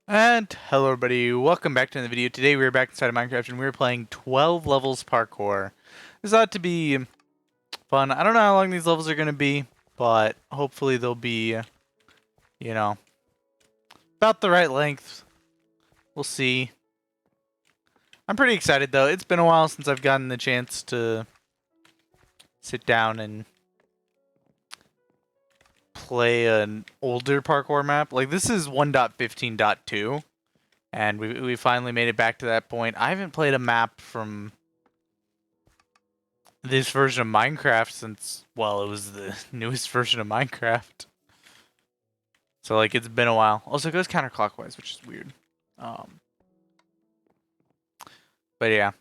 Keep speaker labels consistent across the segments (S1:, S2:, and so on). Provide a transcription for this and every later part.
S1: And hello everybody, welcome back to the video. Today we're back inside of Minecraft and we're playing 12 levels parkour. This ought to be fun. I don't know how long these levels are going to be, but hopefully they'll be, about the right length. We'll see. I'm pretty excited though. It's been a while since I've gotten the chance to sit down and play an older parkour map. Like this is 1.15.2. And we finally made it back to that point. I haven't played a map from this version of Minecraft since, well, it was the newest version of Minecraft. So, like, it's been a while. Also, it goes counterclockwise, which is weird. But yeah.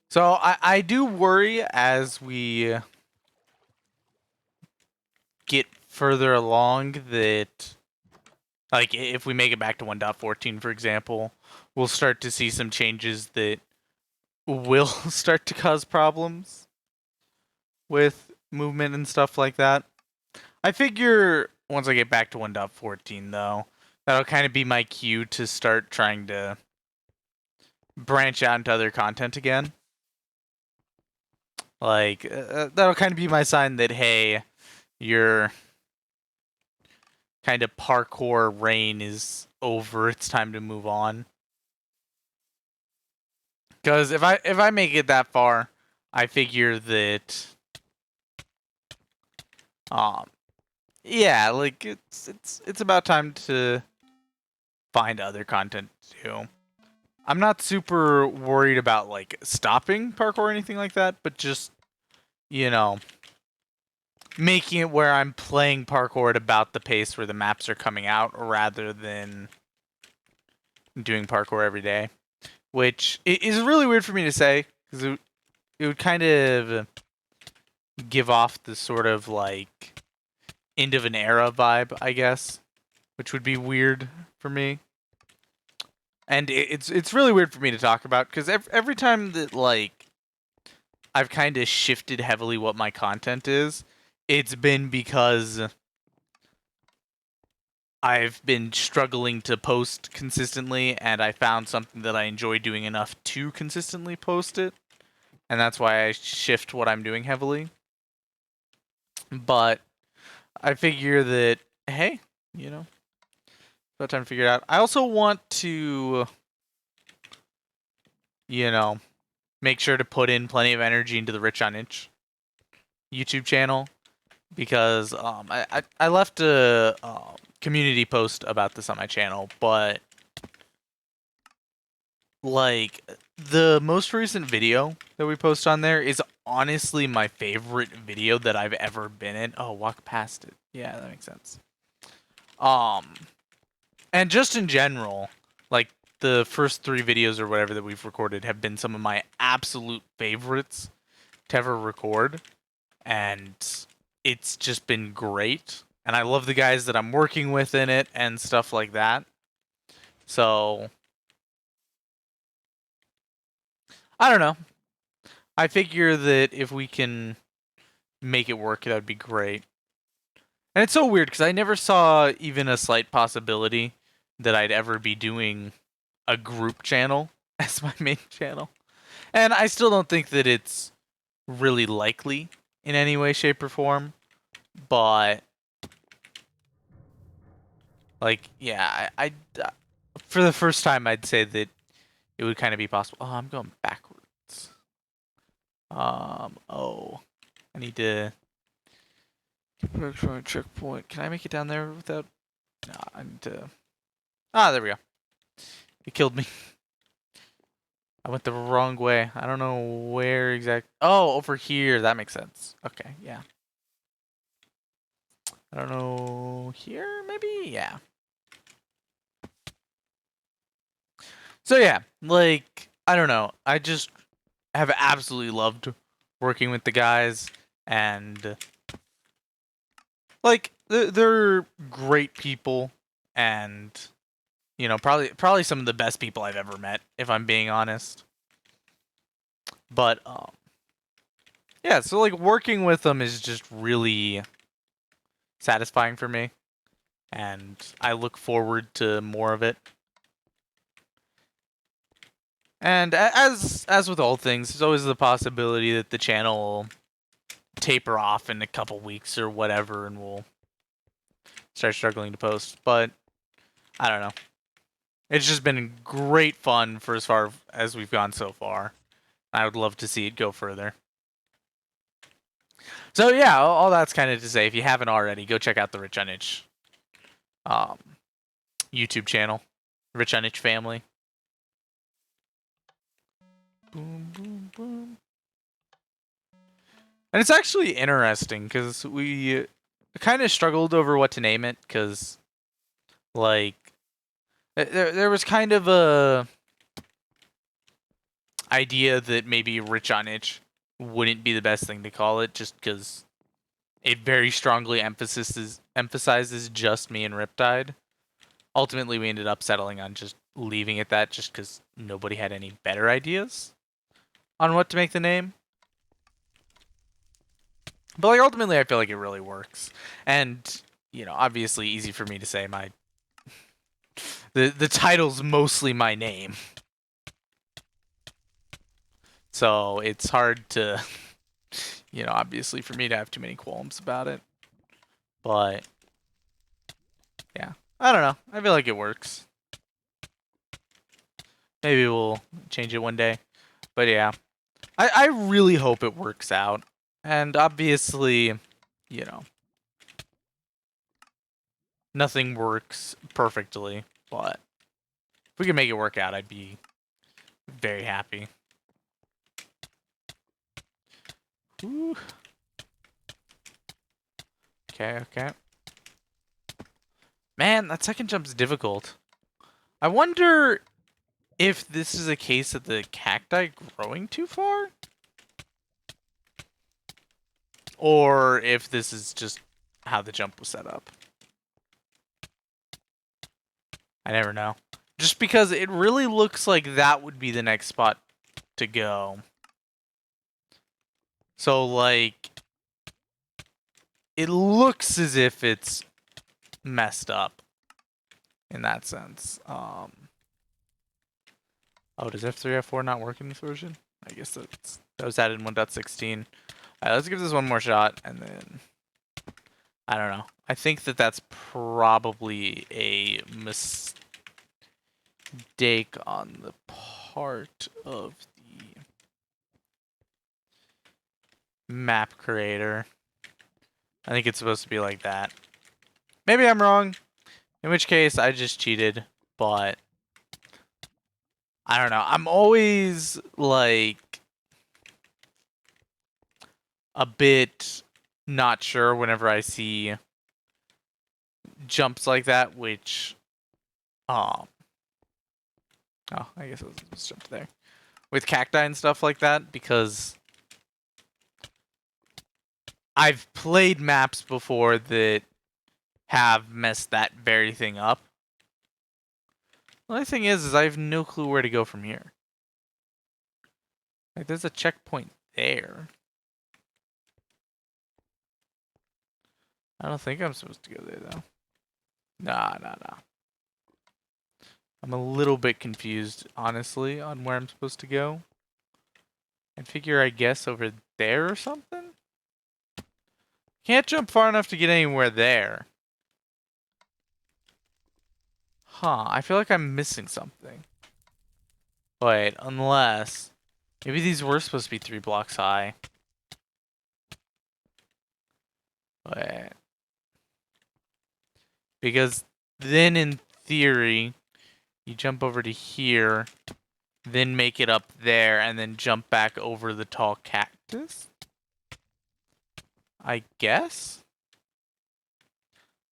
S1: So, I do worry as we get further along that, like, if we make it back to 1.14, for example, we'll start to see some changes that will start to cause problems with movement and stuff like that. I figure once I get back to 1.14, though, that'll kind of be my cue to start trying to branch out into other content again. Like, that'll kind of be my sign that, hey, your kind of parkour reign is over. It's time to move on. Because if I make it that far, I figure that, yeah, like it's about time to find other content to do. I'm not super worried about like stopping parkour or anything like that, but just, making it where I'm playing parkour at about the pace where the maps are coming out rather than doing parkour every day, which is really weird for me to say because it would kind of give off the sort of like end of an era vibe, I guess, which would be weird for me. And it's really weird for me to talk about because every time that like I've kind of shifted heavily what my content is, it's been because I've been struggling to post consistently and I found something that I enjoy doing enough to consistently post it. And that's why I shift what I'm doing heavily. But I figure that, hey, about time to figure it out. I also want to, make sure to put in plenty of energy into the Rich on Inch YouTube channel because I left a community post about this on my channel, but like the most recent video that we post on there is honestly my favorite video that I've ever been in. Oh, walk past it. Yeah, that makes sense. And just in general, like the first 3 videos or whatever that we've recorded have been some of my absolute favorites to ever record. And it's just been great. And I love the guys that I'm working with in it and stuff like that. So, I don't know. I figure that if we can make it work, that would be great. And it's so weird because I never saw even a slight possibility that I'd ever be doing a group channel as my main channel. And I still don't think that it's really likely in any way, shape, or form. But, like, yeah, I for the first time, I'd say that it would kind of be possible. Oh, I'm going backwards. Oh, I need to checkpoint. Can I make it down there without? No, I need to. Ah, there we go. It killed me. I went the wrong way. I don't know where exactly. Oh, over here. That makes sense. Okay, yeah. I don't know. Here, maybe? Yeah. So, yeah. Like, I don't know. I just have absolutely loved working with the guys. And, like, they're great people. And, probably some of the best people I've ever met, if I'm being honest. But, yeah, so, like, working with them is just really satisfying for me. and I look forward to more of it. And as with all things, there's always the possibility that the channel will taper off in a couple weeks or whatever, and we'll start struggling to post. But I don't know. It's just been great fun for as far as we've gone so far. I would love to see it go further. So yeah, all that's kind of to say, if you haven't already, go check out the Rich on Itch YouTube channel, Rich on Itch family. Boom, boom, boom. And it's actually interesting because we kind of struggled over what to name it, because like there was kind of a idea that maybe Rich on Itch wouldn't be the best thing to call it, just because it very strongly emphasizes just me and Riptide. Ultimately, we ended up settling on just leaving it that, just because nobody had any better ideas on what to make the name. But like ultimately, I feel like it really works, and you know, obviously, easy for me to say. The title's mostly my name, so it's hard to, you know, obviously for me to have too many qualms about it. But yeah, I don't know. I feel like it works. Maybe we'll change it one day. But yeah, I really hope it works out. And obviously, you know, nothing works perfectly, but if we can make it work out, I'd be very happy. Ooh. Okay. Man, that second jump's difficult. I wonder if this is a case of the cacti growing too far? Or if this is just how the jump was set up. I never know. Just because it really looks like that would be the next spot to go. So, like, it looks as if it's messed up in that sense. Oh, does F3, F4 not work in this version? I guess that was added in 1.16. Alright, let's give this one more shot, and then I don't know. I think that's probably a mistake on the part of the map creator. I think it's supposed to be like that. Maybe I'm wrong, in which case I just cheated, but I don't know. I'm always like a bit not sure whenever I see jumps like that, which oh, I guess I was just jumped there. With cacti and stuff like that, because I've played maps before that have messed that very thing up. The only thing is I have no clue where to go from here. Like, there's a checkpoint there. I don't think I'm supposed to go there, though. Nah. I'm a little bit confused, honestly, on where I'm supposed to go. I figure, I guess, over there or something? Can't jump far enough to get anywhere there. Huh, I feel like I'm missing something. Wait, unless... Maybe these were supposed to be 3 blocks high. Wait. Because then, in theory, you jump over to here, then make it up there, and then jump back over the tall cactus? I guess?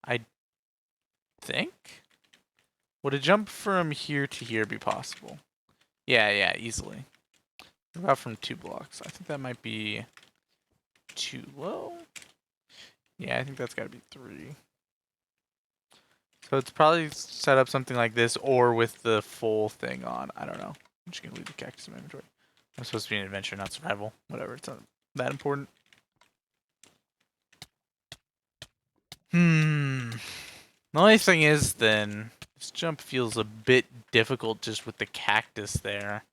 S1: I think? Would a jump from here to here be possible? Yeah, easily. What about from 2 blocks? I think that might be too low. Yeah, I think that's got to be 3. So it's probably set up something like this, or with the full thing on. I don't know. I'm just going to leave the cactus in my inventory. I'm supposed to be an adventure, not survival. Whatever, it's not that important. The only thing is, then, this jump feels a bit difficult just with the cactus there.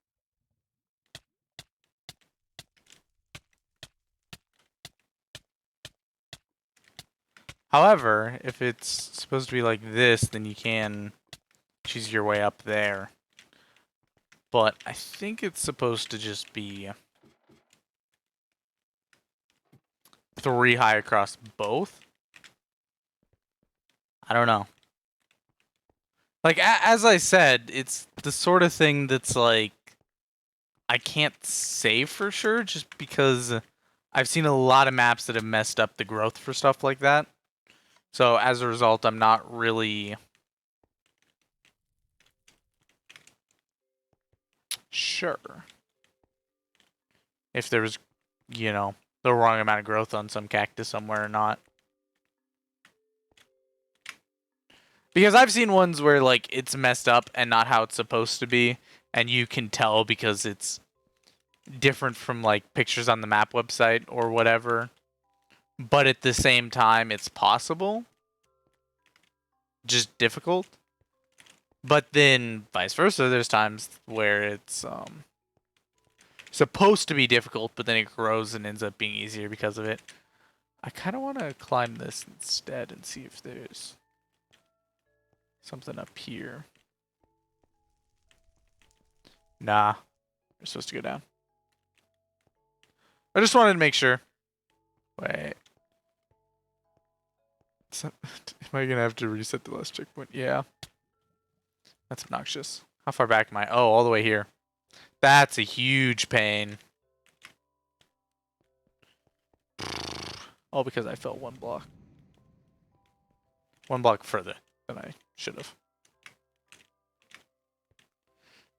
S1: However, if it's supposed to be like this, then you can choose your way up there. But I think it's supposed to just be 3 high across both. I don't know. Like, as I said, it's the sort of thing that's like, I can't say for sure just because I've seen a lot of maps that have messed up the growth for stuff like that. So as a result, I'm not really sure if there was, you know, the wrong amount of growth on some cactus somewhere or not. Because I've seen ones where, like, it's messed up and not how it's supposed to be, and you can tell because it's different from, like, pictures on the map website or whatever. But at the same time, it's possible. Just difficult. But then, vice versa, there's times where it's supposed to be difficult, but then it grows and ends up being easier because of it. I kind of want to climb this instead and see if there's something up here. Nah, we're supposed to go down. I just wanted to make sure. Wait. Am I going to have to reset the last checkpoint? Yeah. That's obnoxious. How far back am I? Oh, all the way here. That's a huge pain. All because I fell 1 block. 1 block further than I should have.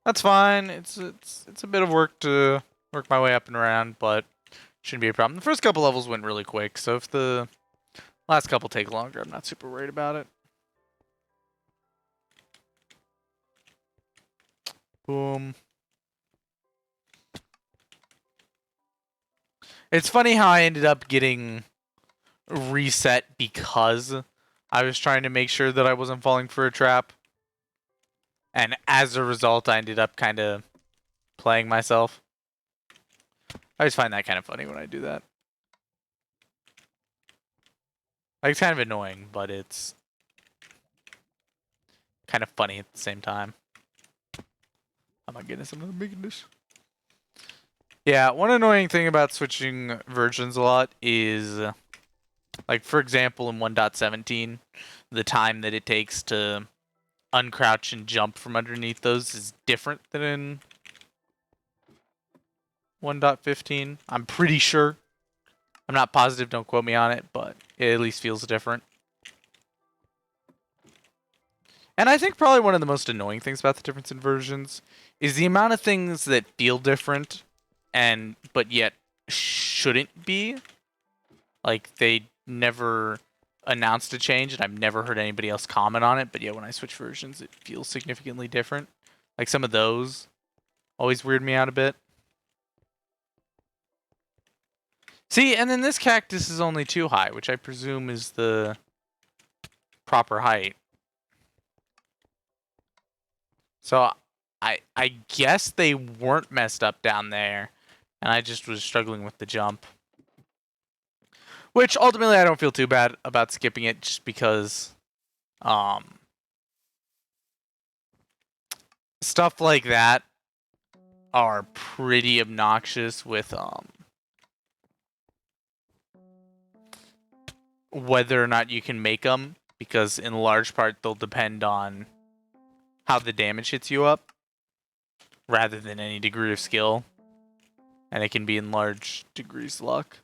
S1: That's fine. It's a bit of work to work my way up and around, but shouldn't be a problem. The first couple levels went really quick, so if the last couple take longer, I'm not super worried about it. Boom. It's funny how I ended up getting reset because I was trying to make sure that I wasn't falling for a trap. And as a result, I ended up kind of playing myself. I always find that kind of funny when I do that. Like, it's kind of annoying, but it's kind of funny at the same time. Oh my goodness, I'm not making this. Yeah, one annoying thing about switching versions a lot is, like, for example, in 1.17, the time that it takes to uncrouch and jump from underneath those is different than in 1.15. I'm pretty sure. I'm not positive, don't quote me on it, but it at least feels different. And I think probably one of the most annoying things about the difference in versions is the amount of things that feel different but yet shouldn't be. Like, they never announced a change, and I've never heard anybody else comment on it, but yeah, when I switch versions, it feels significantly different. Like, some of those always weird me out a bit. See, and then this cactus is only 2 high, which I presume is the proper height. So I guess they weren't messed up down there, and I just was struggling with the jump. Which ultimately I don't feel too bad about skipping it, just because stuff like that are pretty obnoxious with whether or not you can make them, because in large part they'll depend on how the damage hits you up rather than any degree of skill, and it can be in large degrees luck.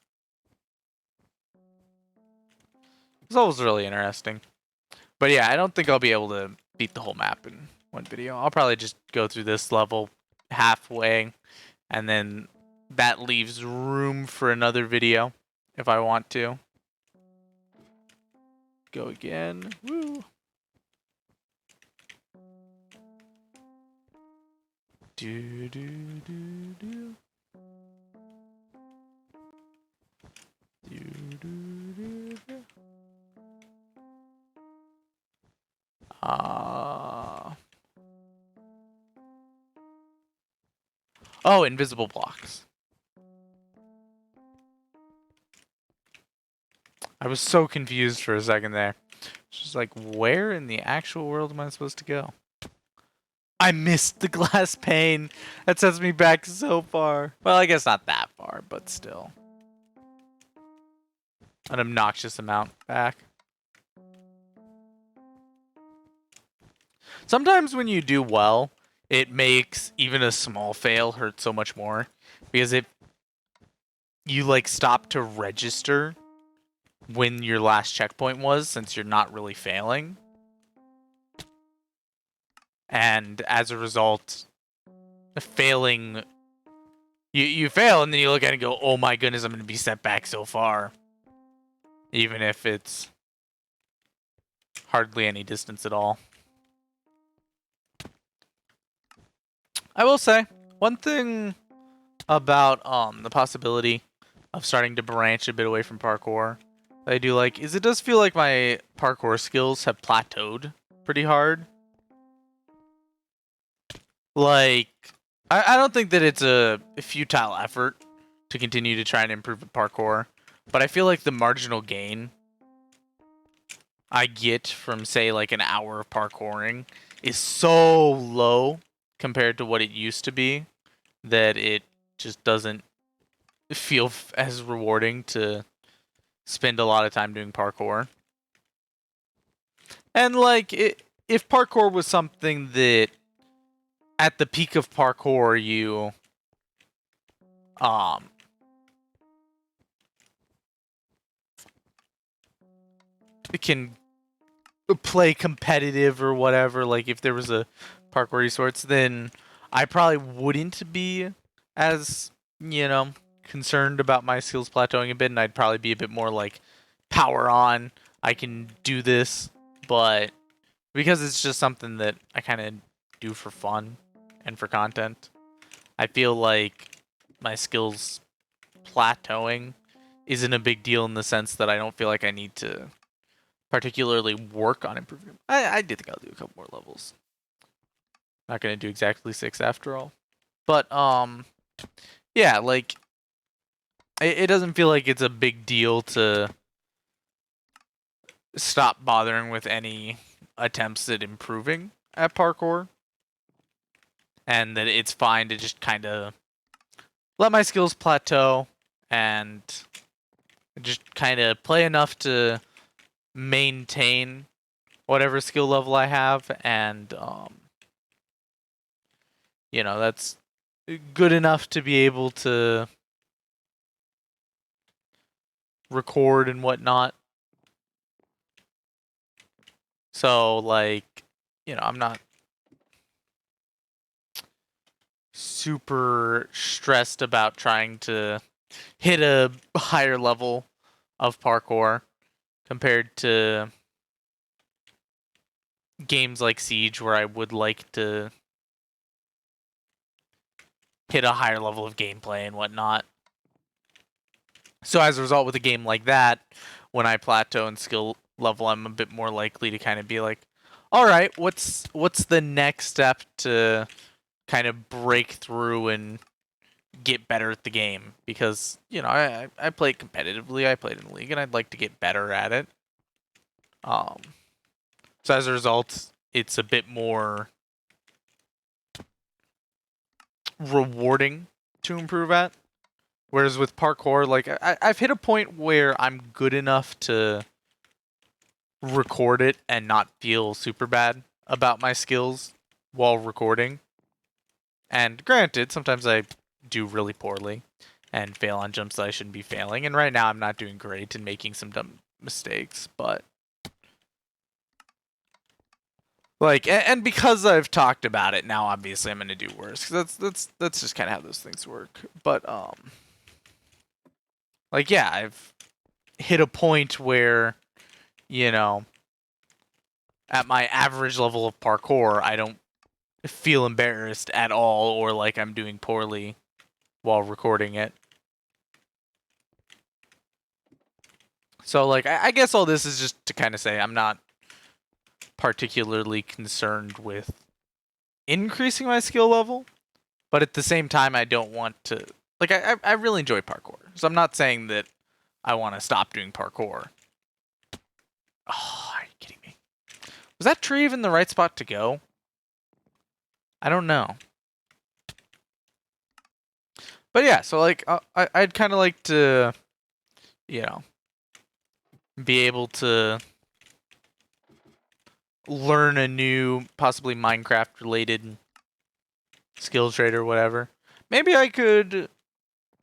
S1: It's always really interesting. But yeah, I don't think I'll be able to beat the whole map in one video. I'll probably just go through this level halfway, and then that leaves room for another video if I want to. Go again. Woo. Do do do do. Do do do do. Oh, invisible blocks. I was so confused for a second there. Just like, where in the actual world am I supposed to go? I missed the glass pane. That sets me back so far. Well, I guess not that far, but still. An obnoxious amount back. Sometimes when you do well, it makes even a small fail hurt so much more. Because if you like stop to register when your last checkpoint was, since you're not really failing. And as a result, failing, you fail and then you look at it and go, oh my goodness, I'm going to be set back so far. Even if it's hardly any distance at all. I will say, one thing about the possibility of starting to branch a bit away from parkour that I do like is it does feel like my parkour skills have plateaued pretty hard. Like, I don't think that it's a futile effort to continue to try and improve at parkour, but I feel like the marginal gain I get from, say, like an hour of parkouring is so low compared to what it used to be that it just doesn't feel as rewarding to spend a lot of time doing parkour. And like, if parkour was something that at the peak of parkour you can play competitive or whatever, like if there was a parkour esports, then I probably wouldn't be as, you know, concerned about my skills plateauing a bit, and I'd probably be a bit more like, power on, I can do this. But because it's just something that I kind of do for fun and for content, I feel like my skills plateauing isn't a big deal in the sense that I don't feel like I need to particularly work on improving them. I do think I'll do a couple more levels. Not gonna do exactly 6 after all. But yeah, like it doesn't feel like it's a big deal to stop bothering with any attempts at improving at parkour. And that it's fine to just kind of let my skills plateau and just kind of play enough to maintain whatever skill level I have, and you know, that's good enough to be able to record and whatnot. So like, you know, I'm not super stressed about trying to hit a higher level of parkour compared to games like Siege, where I would like to hit a higher level of gameplay and whatnot. So as a result, with a game like that, when I plateau in skill level, I'm a bit more likely to kind of be like, all right, what's the next step to kind of break through and get better at the game? Because, you know, I play competitively, I played in the league, and I'd like to get better at it. So as a result, it's a bit more rewarding to improve at. Whereas with parkour, like I've hit a point where I'm good enough to record it and not feel super bad about my skills while recording. And granted, sometimes I do really poorly and fail on jumps that I shouldn't be failing. And right now I'm not doing great and making some dumb mistakes, but like, and because I've talked about it now, obviously I'm gonna do worse. Cause that's just kind of how those things work. But like, yeah, I've hit a point where, you know, at my average level of parkour, I don't feel embarrassed at all or like I'm doing poorly while recording it. So, like, I guess all this is just to kind of say I'm not particularly concerned with increasing my skill level. But at the same time, I don't want to... Like, I really enjoy parkour. So I'm not saying that I want to stop doing parkour. Oh, are you kidding me? Was that tree even the right spot to go? I don't know. But yeah, so like, I'd kind of like to, you know, be able to learn a new, possibly Minecraft-related skill trade or whatever. Maybe I could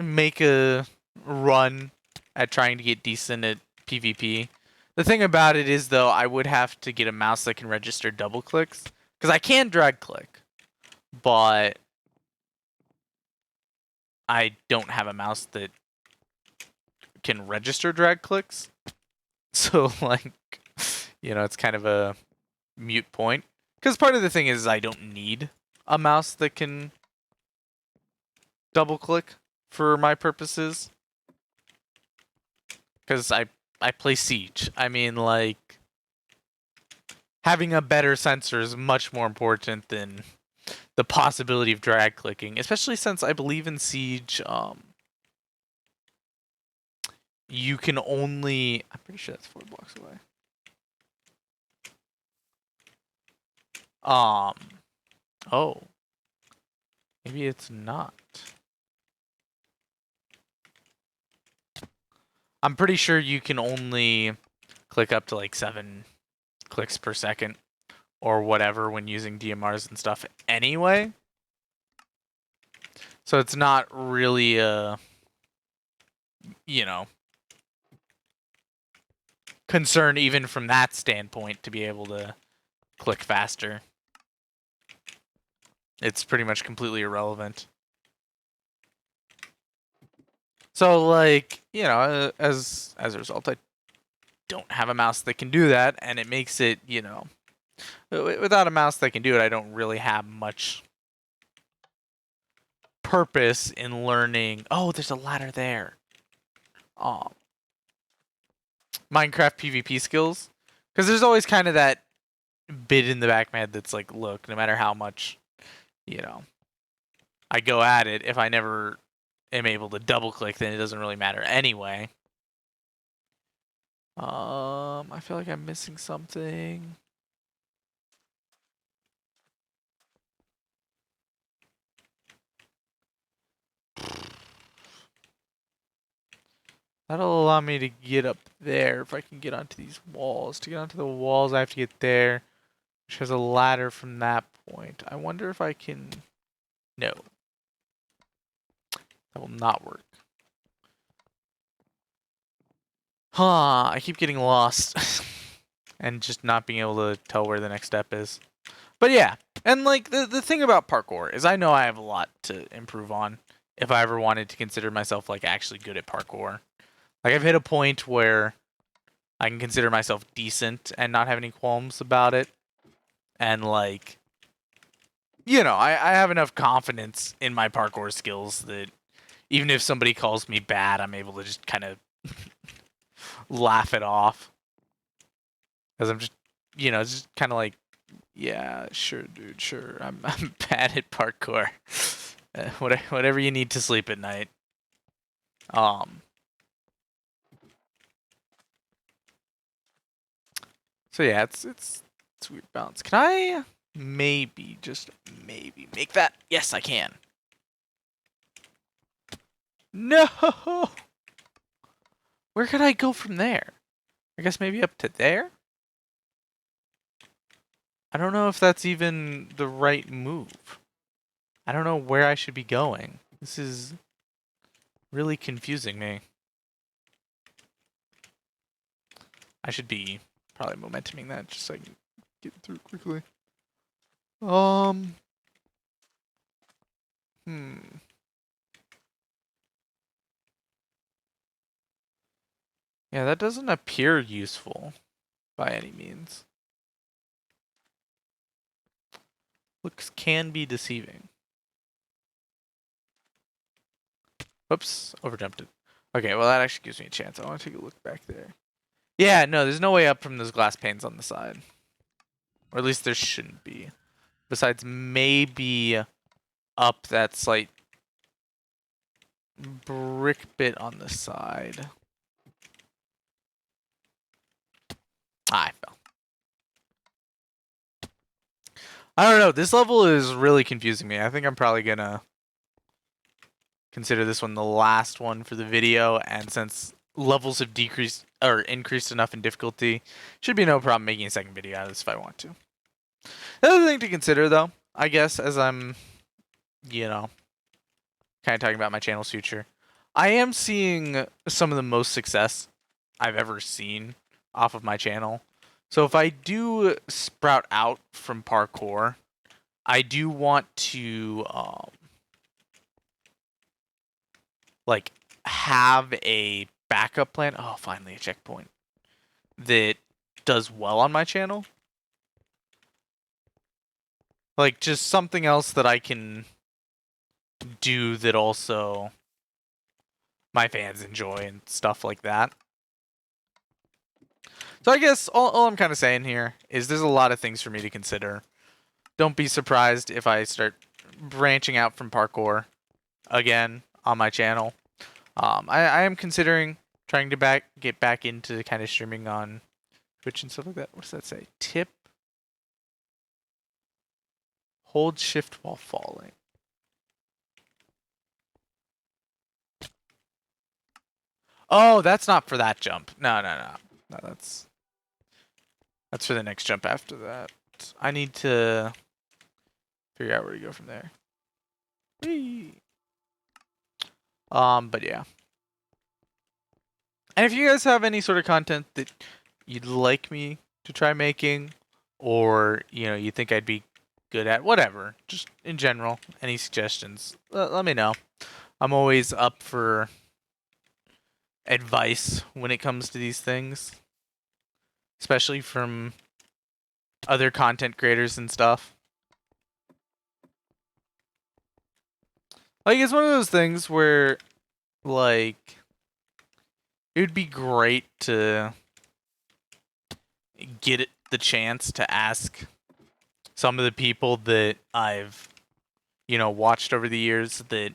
S1: make a run at trying to get decent at PvP. The thing about it is, though, I would have to get a mouse that can register double clicks. Because I can drag click, but I don't have a mouse that can register drag clicks. So, like, you know, it's kind of a mute point. Because part of the thing is I don't need a mouse that can double click for my purposes. Because I play Siege. I mean, like, having a better sensor is much more important than the possibility of drag clicking. Especially since I believe in Siege, you can only... I'm pretty sure that's 4 blocks away. Oh. Maybe it's not. I'm pretty sure you can only click up to like 7 clicks per second or whatever when using DMRs and stuff anyway. So it's not really a, you know, concern even from that standpoint to be able to click faster. It's pretty much completely irrelevant. So, like, you know, as a result, I don't have a mouse that can do that, and it makes it, you know, without a mouse that can do it, I don't really have much purpose in learning. Oh, there's a ladder there. Minecraft PvP skills, because there's always kind of that bit in the back of my head that's like, look, no matter how much, you know, I go at it, if I never am able to double click, then it doesn't really matter anyway. I feel like I'm missing something. That'll allow me to get up there if I can get onto these walls. To get onto the walls, I have to get there, which has a ladder from that point. I wonder if I can... No. That will not work. Huh, I keep getting lost. And just not being able to tell where the next step is. But yeah, and like the thing about parkour is I know I have a lot to improve on if I ever wanted to consider myself like actually good at parkour. Like I've hit a point where I can consider myself decent and not have any qualms about it. And like, you know, I have enough confidence in my parkour skills that even if somebody calls me bad, I'm able to just kind of laugh it off. Because I'm just, you know, it's just kind of like, yeah, sure, dude, sure. I'm bad at parkour. Whatever you need to sleep at night. So yeah, it's weird balance. Can I maybe, just maybe, make that? Yes, I can. No! Where could I go from there? I guess maybe up to there? I don't know if that's even the right move. I don't know where I should be going. This is really confusing me. I should be probably momentuming that just so I can get through quickly. Yeah, that doesn't appear useful by any means. Looks can be deceiving. Whoops, overjumped it. Okay, well that actually gives me a chance. I want to take a look back there. Yeah, no, there's no way up from those glass panes on the side. Or at least there shouldn't be. Besides maybe up that slight brick bit on the side. I fell. I don't know. This level is really confusing me. I think I'm probably gonna consider this one the last one for the video, and since levels have decreased or increased enough in difficulty, should be no problem making a second video out of this if I want to. Another thing to consider, though, I guess, as I'm, kind of talking about my channel's future, I am seeing some of the most success I've ever seen off of my channel. So if I do sprout out from parkour, I do want to like have a backup plan. Oh, finally a checkpoint that does well on my channel. Like just something else that I can do that also my fans enjoy and stuff like that. So I guess all I'm kind of saying here is there's a lot of things for me to consider. Don't be surprised if I start branching out from parkour again on my channel. I am considering trying to get back into kind of streaming on Twitch and stuff like that. What does that say? Tip. Hold shift while falling. Oh, that's not for that jump. No, that's for the next jump after that. I need to figure out where to go from there. Whee! But yeah. And if you guys have any sort of content that you'd like me to try making, or you think I'd be good at, whatever, just in general, any suggestions, let me know. I'm always up for advice when it comes to these things, especially from other content creators and stuff. Like, it's one of those things where, like, it would be great to get the chance to ask some of the people that I've, watched over the years that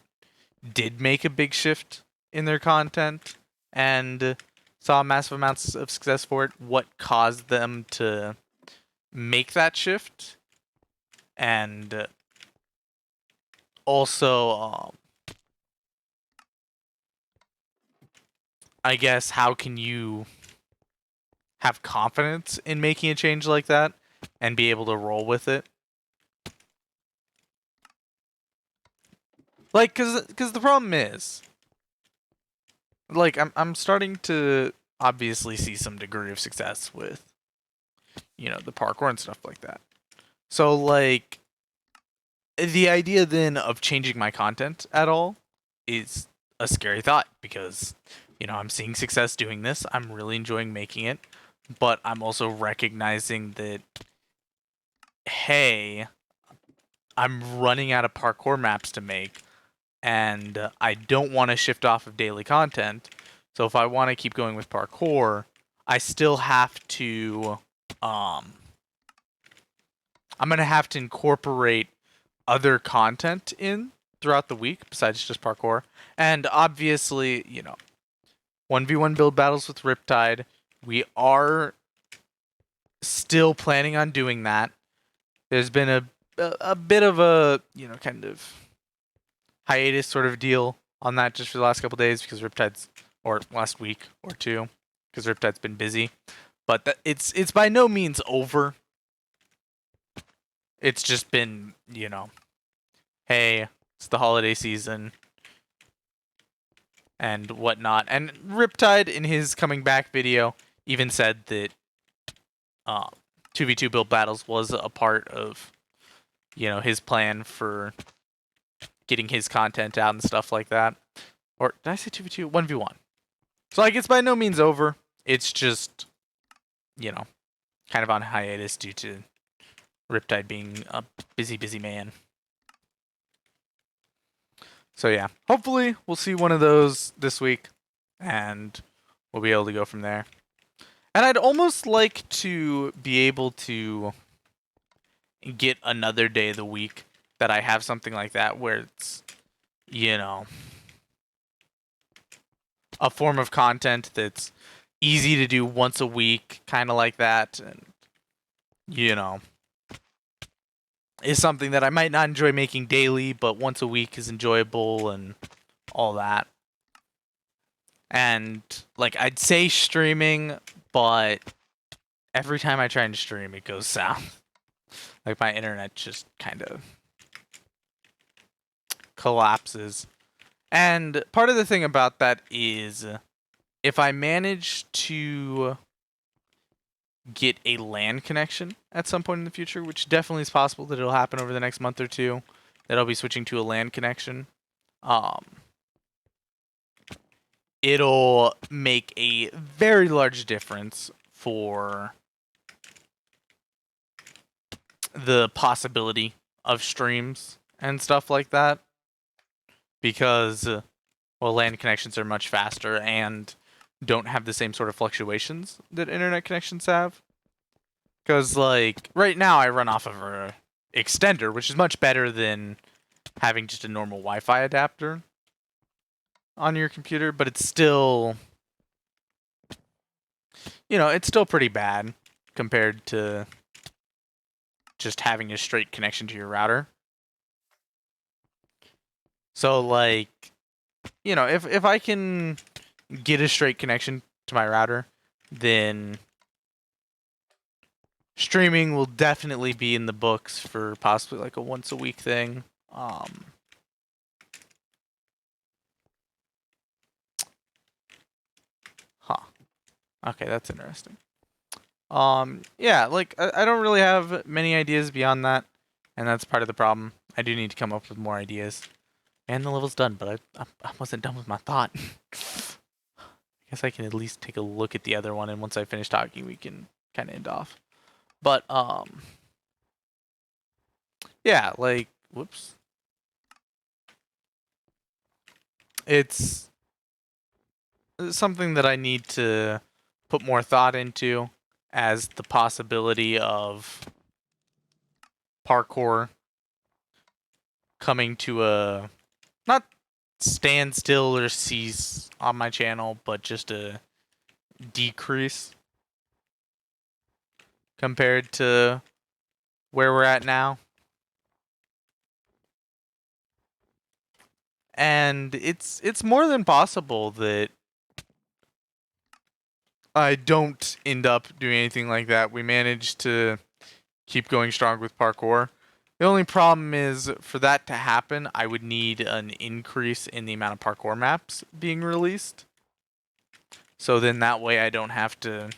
S1: did make a big shift in their content and saw massive amounts of success for it, what caused them to make that shift, and also I guess how can you have confidence in making a change like that and be able to roll with it? Like, cause the problem is, like, I'm starting to obviously see some degree of success with, the parkour and stuff like that. So, like, the idea then of changing my content at all is a scary thought because, I'm seeing success doing this. I'm really enjoying making it, but I'm also recognizing that, hey, I'm running out of parkour maps to make, and I don't want to shift off of daily content. So if I want to keep going with parkour, I still have to, I'm going to have to incorporate other content in throughout the week besides just parkour. And obviously, 1v1 build battles with Riptide. We are still planning on doing that. There's been a bit of a, kind of hiatus sort of deal on that just for the last couple days because Riptide's, or last week or two, because Riptide's been busy. But it's by no means over. It's just been, hey, it's the holiday season and whatnot. And Riptide, in his coming back video, even said that 2v2 build battles was a part of, his plan for getting his content out and stuff like that. Or did I say 2v2? 1v1. So, like, it's by no means over. It's just, kind of on hiatus due to Riptide being a busy man. So yeah, hopefully we'll see one of those this week, and we'll be able to go from there. And I'd almost like to be able to get another day of the week that I have something like that where it's, you know, a form of content that's easy to do once a week, kind of like that, and, you know, is something that I might not enjoy making daily, but once a week is enjoyable and all that. And, like, I'd say streaming, but every time I try and stream, it goes south. Like, my internet just kind of collapses. And part of the thing about that is, if I manage to get a LAN connection at some point in the future, which definitely is possible that it'll happen over the next month or two, that I'll be switching to a LAN connection, it'll make a very large difference for the possibility of streams and stuff like that, because well, LAN connections are much faster and don't have the same sort of fluctuations that internet connections have. Because, like, right now I run off of a extender, which is much better than having just a normal Wi-Fi adapter on your computer, but it's still, you know, it's still pretty bad compared to just having a straight connection to your router. So, like, you know, if I can get a straight connection to my router, then streaming will definitely be in the books for possibly like a once a week thing. Okay, that's interesting. Yeah, like I don't really have many ideas beyond that, and that's part of the problem. I do need to come up with more ideas. And the level's done, but I wasn't done with my thought. I guess I can at least take a look at the other one, and once I finish talking, we can kind of end off. But yeah, like, whoops. It's something that I need to put more thought into, as the possibility of parkour coming to a, not standstill or cease on my channel, but just a decrease compared to where we're at now. And it's more than possible that I don't end up doing anything like that. We managed to keep going strong with parkour. The only problem is, for that to happen, I would need an increase in the amount of parkour maps being released. So then that way I don't have to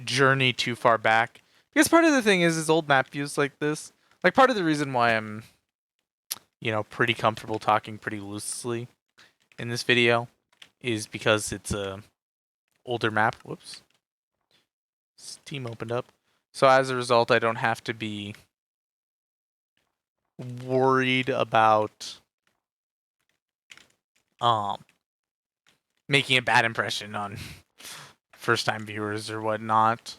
S1: journey too far back. Because part of the thing is old map views like this. Like, part of the reason why I'm, you know, pretty comfortable talking pretty loosely in this video is because it's a older map. Whoops. Steam opened up. So as a result, I don't have to be worried about making a bad impression on first time viewers or whatnot.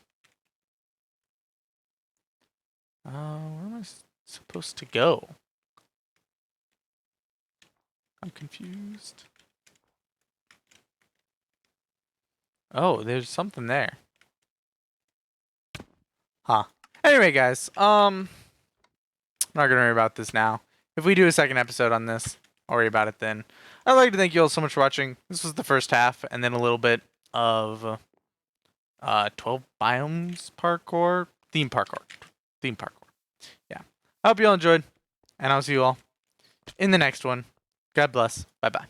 S1: Where am I supposed to go? I'm confused. Oh, there's something there. Huh. Anyway, guys, I'm not gonna worry about this now. If we do a second episode on this, I'll worry about it then. I'd like to thank you all so much for watching. This was the first half, and then a little bit of 12 biomes parkour, theme parkour. Yeah. I hope you all enjoyed, and I'll see you all in the next one. God bless. Bye-bye.